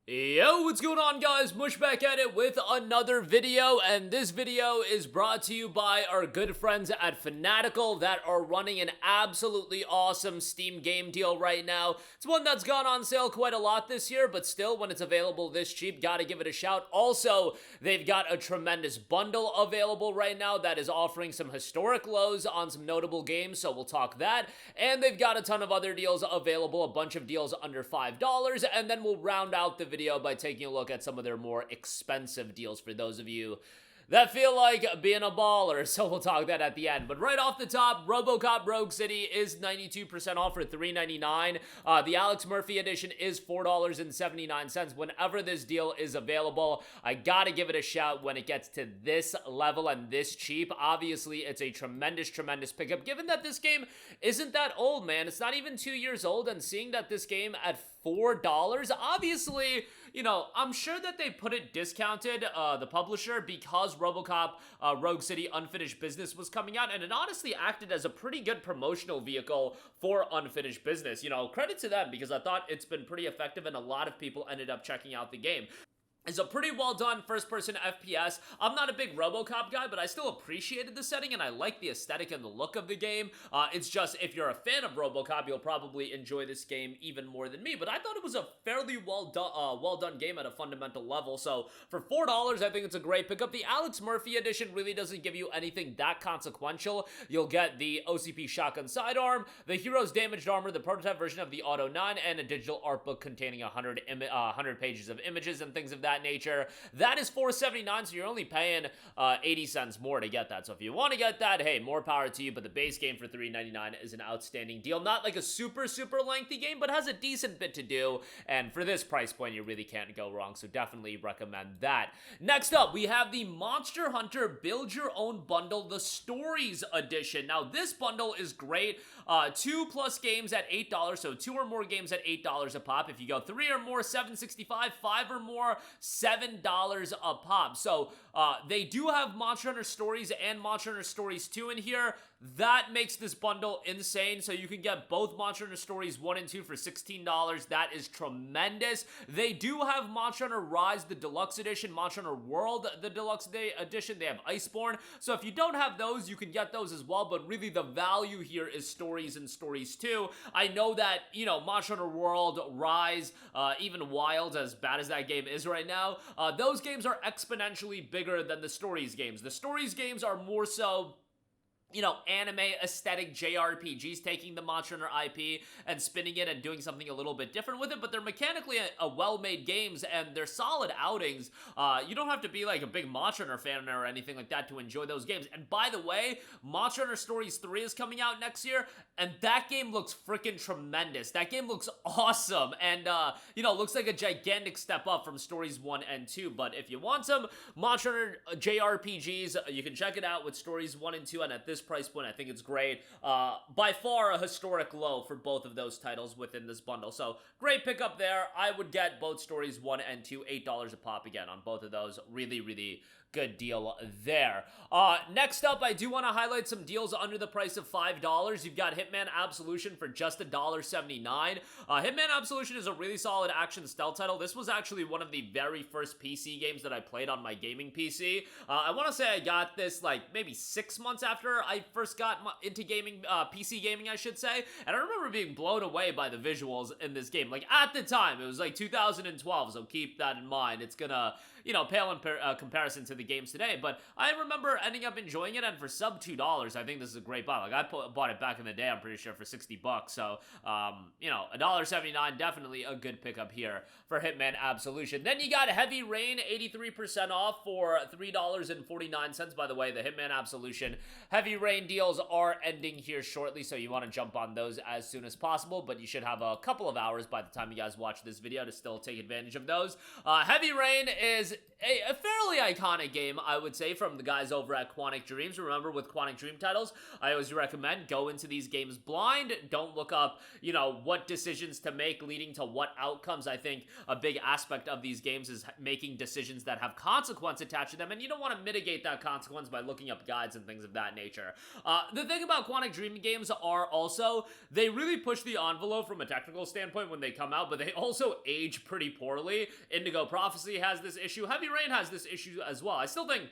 Yo, what's going on, guys? Mush back at it with another video, and this video is brought to you by our good friends at Fanatical that are running an absolutely awesome Steam game deal right now. It's one that's gone on sale quite a lot this year, but still, when it's available this cheap, gotta give it a shout. Also, they've got a tremendous bundle available right now that is offering some historic lows on some notable games, so we'll talk that. And they've got a ton of other deals available, a bunch of deals under $5, and then we'll round out the video by taking a look at some of their more expensive deals for those of you that feel like being a baller, so we'll talk that at the end. But right off the top, RoboCop Rogue City is 92% off for $3.99. The Alex Murphy edition is $4.79. Whenever this deal is available, I gotta give it a shout when it gets to this level and this cheap. Obviously, it's a tremendous pickup, given that this game isn't that old, man. It's not even 2 years old, and seeing that this game at $4, obviously, you know, I'm sure that they put it discounted, the publisher, because RoboCop Rogue City Unfinished Business was coming out, and it honestly acted as a pretty good promotional vehicle for Unfinished Business. You know, credit to them, because I thought it's been pretty effective, and a lot of people ended up checking out the game. It's a pretty well done first-person FPS. I'm not a big RoboCop guy, but I still appreciated the setting, and I like the aesthetic and the look of the game. It's just, if you're a fan of RoboCop, you'll probably enjoy this game even more than me, but I thought it was a fairly well done game at a fundamental level, so for $4, I think it's a great pickup. The Alex Murphy edition really doesn't give you anything that consequential. You'll get the OCP shotgun sidearm, the Hero's Damaged Armor, the prototype version of the Auto 9, and a digital art book containing 100 pages of images and things of that nature. That is $4.79, so you're only paying 80 cents more to get that. So if you want to get that, hey, more power to you, but the base game for $3.99 is an outstanding deal. Not like a super lengthy game, but has a decent bit to do, and for this price point, you really can't go wrong, so definitely recommend that. Next up, we have the Monster Hunter Build Your Own Bundle, the Stories Edition. Now, this bundle is great. 2+ games at $8, so 2 or more games at $8 a pop. If you go 3 or more, $7.65, 5 or more, $7 a pop. So they do have Monster Hunter Stories and Monster Hunter Stories 2 in here. That makes this bundle insane. So you can get both Monster Hunter Stories 1 and 2 for $16. That is tremendous. They do have Monster Hunter Rise, the Deluxe Edition, Monster Hunter World, the Deluxe Edition. They have Iceborne. So if you don't have those, you can get those as well. But really the value here is Stories and Stories 2. I know that, you know, Monster Hunter World, Rise, even Wild, as bad as that game is right now, those games are exponentially bigger than the Stories games. The Stories games are more so, you know, anime aesthetic JRPGs, taking the Monster Hunter IP and spinning it and doing something a little bit different with it, but they're mechanically a well-made games, and they're solid outings. You don't have to be like a big Monster Hunter fan or anything like that to enjoy those games. And by the way, Monster Hunter Stories 3 is coming out next year, and that game looks freaking tremendous. That game looks awesome, and, you know, looks like a gigantic step up from Stories 1 and 2, but if you want some Monster Hunter JRPGs, you can check it out with Stories 1 and 2, and at this price point, I think it's great. By far a historic low for both of those titles within this bundle. So great pickup there. I would get both Stories 1 and 2, $8 a pop again on both of those. Really good deal there. Next up, I do want to highlight some deals under the price of $5. You've got Hitman Absolution for just $1.79. Hitman Absolution is a really solid action stealth title. This was actually one of the very first PC games that I played on my gaming PC. I want to say I got this like maybe 6 months after I first got into gaming, PC gaming, I should say, and I remember being blown away by the visuals in this game. Like, at the time, it was like 2012, so keep that in mind. It's gonna, you know, pale in comparison to the games today, but I remember ending up enjoying it, and for sub $2, I think this is a great buy. Like, I bought it back in the day, I'm pretty sure, for $60, so, you know, $1.79, definitely a good pickup here for Hitman Absolution. Then you got Heavy Rain, 83% off for $3.49. By the way, the Hitman Absolution Heavy Rain deals are ending here shortly, so you want to jump on those as soon as possible, but you should have a couple of hours by the time you guys watch this video to still take advantage of those. Heavy Rain is a fairly iconic game, I would say, from the guys over at Quantic Dreams. Remember, with Quantic Dream titles, I always recommend go into these games blind. Don't look up, you know, what decisions to make leading to what outcomes. I think a big aspect of these games is making decisions that have consequence attached to them, and you don't want to mitigate that consequence by looking up guides and things of that nature. The thing about Quantic Dream games are also, they really really push the envelope from a technical standpoint when they come out, but they also age pretty poorly. Indigo Prophecy has this issue. Heavy Rain has this issue as well. I still think,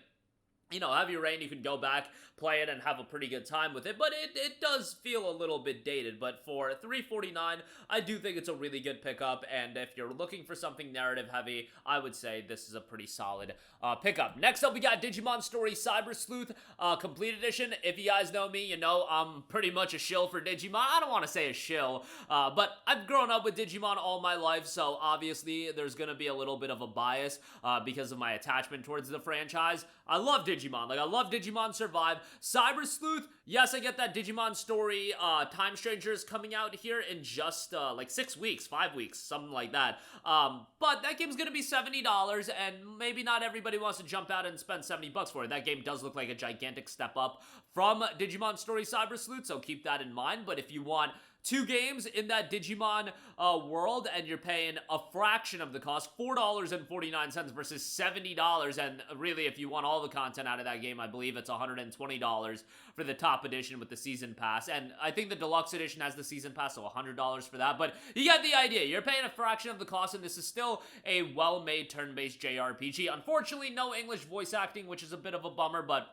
you know, Heavy Rain, you can go back, play it, and have a pretty good time with it, but it does feel a little bit dated. But for $3.49, I do think it's a really good pickup, and if you're looking for something narrative heavy, I would say this is a pretty solid pickup. Next up, we got Digimon Story Cyber Sleuth Complete Edition. If you guys know me, you know I'm pretty much a shill for Digimon. I don't want to say a shill, but I've grown up with Digimon all my life, so obviously there's going to be a little bit of a bias because of my attachment towards the franchise. I love Digimon. Like, I love Digimon Survive. Cyber Sleuth, yes, I get that Digimon Story Time Strangers coming out here in just like 6 weeks, 5 weeks, something like that. But that game's gonna be $70, and maybe not everybody wants to jump out and spend $70 for it. That game does look like a gigantic step up from Digimon Story Cyber Sleuth, so keep that in mind. But if you want 2 games in that Digimon world, and you're paying a fraction of the cost, $4.49 versus $70, and really, if you want all the content out of that game, I believe it's $120 for the top edition with the season pass, and I think the deluxe edition has the season pass, so $100 for that, but you get the idea. You're paying a fraction of the cost, and this is still a well-made turn-based JRPG. Unfortunately, no English voice acting, which is a bit of a bummer, but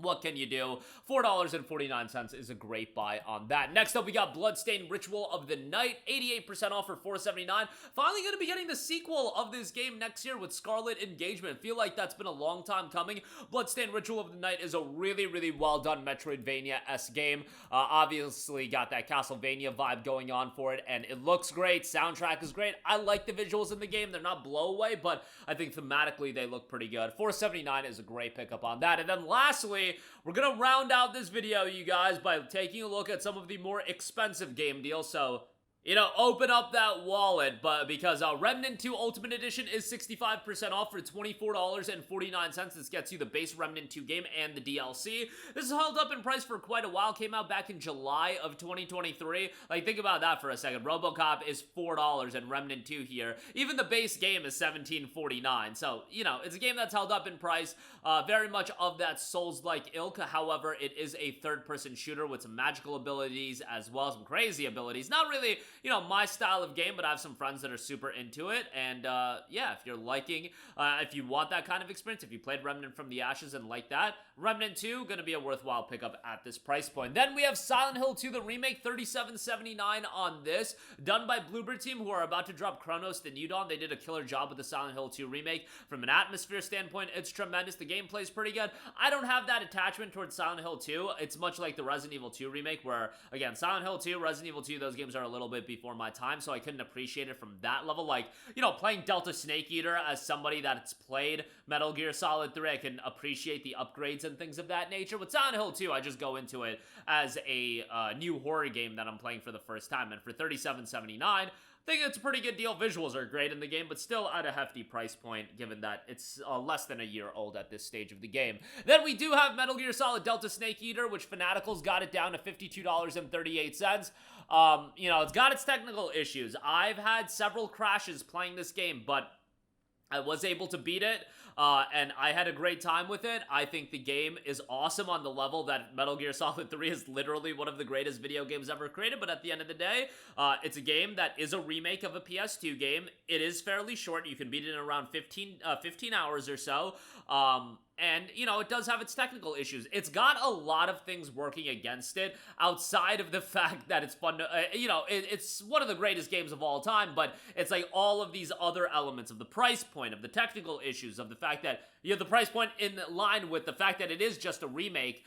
what can you do? $4.49 is a great buy on that. Next up, we got Bloodstained Ritual of the Night, 88% off for $4.79. Finally going to be getting the sequel of this game next year with Scarlet Engagement. I feel like that's been a long time coming. Bloodstained Ritual of the Night is a really, really well done Metroidvania-esque game. Obviously got that Castlevania vibe going on for it, and it looks great. Soundtrack is great. I like the visuals in the game. They're not blow away, but I think thematically they look pretty good. $4.79 is a great pickup on that. And then lastly, we're gonna round out this video, you guys, by taking a look at some of the more expensive game deals. So, you know, open up that wallet, but because Remnant 2 Ultimate Edition is 65% off for $24.49. This gets you the base Remnant 2 game and the DLC. This is held up in price for quite a while. Came out back in July of 2023. Like, think about that for a second. RoboCop is $4 and Remnant 2 here. Even the base game is $17.49. So, you know, it's a game that's held up in price. Very much of that Souls-like ilk. However, it is a third-person shooter with some magical abilities as well as some crazy abilities. Not really, you know, my style of game, but I have some friends that are super into it, and yeah, if you're liking, if you want that kind of experience, if you played Remnant from the Ashes and like that, Remnant 2, gonna be a worthwhile pickup at this price point. Then we have Silent Hill 2, the remake, $37.79 on this, done by Bloober Team, who are about to drop Chronos the New Dawn. They did a killer job with the Silent Hill 2 remake. From an atmosphere standpoint, it's tremendous. The gameplay's pretty good. I don't have that attachment towards Silent Hill 2. It's much like the Resident Evil 2 remake, where, again, Silent Hill 2, Resident Evil 2, those games are a little bit before my time, so I couldn't appreciate it from that level. Like, you know, playing Delta Snake Eater as somebody that's played Metal Gear Solid 3, I can appreciate the upgrades and things of that nature. With Silent Hill 2, I just go into it as a new horror game that I'm playing for the first time, and for $37.79, I think it's a pretty good deal. Visuals are great in the game, but still at a hefty price point, given that it's less than a year old at this stage of the game. Then we do have Metal Gear Solid Delta Snake Eater, which Fanatical's got it down to $52.38. You know, it's got its technical issues. I've had several crashes playing this game, but I was able to beat it, and I had a great time with it. I think the game is awesome on the level that Metal Gear Solid 3 is literally one of the greatest video games ever created, but at the end of the day, it's a game that is a remake of a PS2 game. It is fairly short. You can beat it in around 15 hours or so. And, you know, it does have its technical issues. It's got a lot of things working against it outside of the fact that it's fun to, you know, it's one of the greatest games of all time, but it's like all of these other elements of the price point, of the technical issues, of the fact that you have the price point in line with the fact that it is just a remake,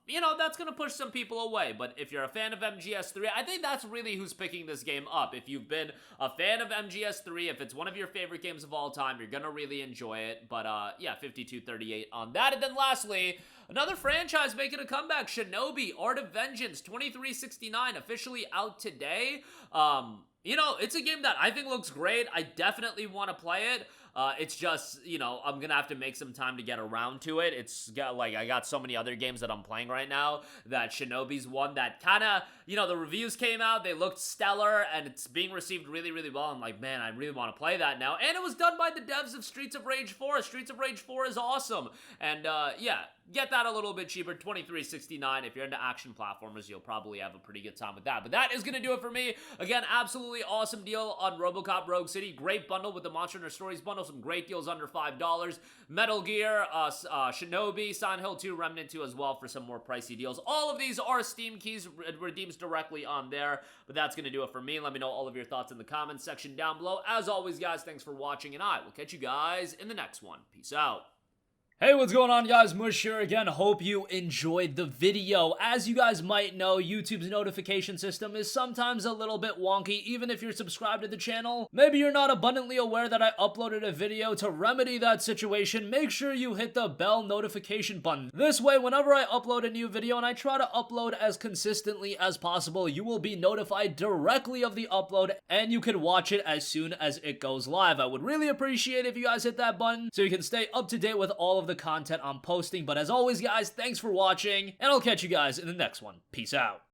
you know, that's going to push some people away. But if you're a fan of MGS3, I think that's really who's picking this game up. If you've been a fan of MGS3, if it's one of your favorite games of all time, you're going to really enjoy it. But, yeah, $52.38 on that. And then lastly, another franchise making a comeback, SHINOBI, Art of Vengeance, $23.69, officially out today. You know, it's a game that I think looks great. I definitely want to play it. It's just, you know, I'm gonna have to make some time to get around to it. It's got, like, I got so many other games that I'm playing right now that SHINOBI's one that kind of, you know, the reviews came out, they looked stellar, and it's being received really, really well. I'm like, man, I really want to play that now. And it was done by the devs of Streets of Rage 4. Streets of Rage 4 is awesome. And, yeah, get that a little bit cheaper, $23.69. If you're into action platformers, you'll probably have a pretty good time with that. But that is going to do it for me. Again, absolutely awesome deal on RoboCop Rogue City. Great bundle with the Monster Hunter Stories bundle. Some great deals under $5. Metal Gear, SHINOBI, Silent Hill 2, Remnant 2 as well for some more pricey deals. All of these are Steam keys. It redeems directly on there. But that's going to do it for me. Let me know all of your thoughts in the comments section down below. As always, guys, thanks for watching, and I will catch you guys in the next one. Peace out. Hey, what's going on, guys? Mush here again. Hope you enjoyed the video. As you guys might know, YouTube's notification system is sometimes a little bit wonky, even if you're subscribed to the channel. Maybe you're not abundantly aware that I uploaded a video. To remedy that situation, make sure you hit the bell notification button. This way, whenever I upload a new video, and I try to upload as consistently as possible, you will be notified directly of the upload, and you can watch it as soon as it goes live. I would really appreciate it if you guys hit that button so you can stay up to date with all of the content I'm posting. But as always, guys, thanks for watching, and I'll catch you guys in the next one. Peace out.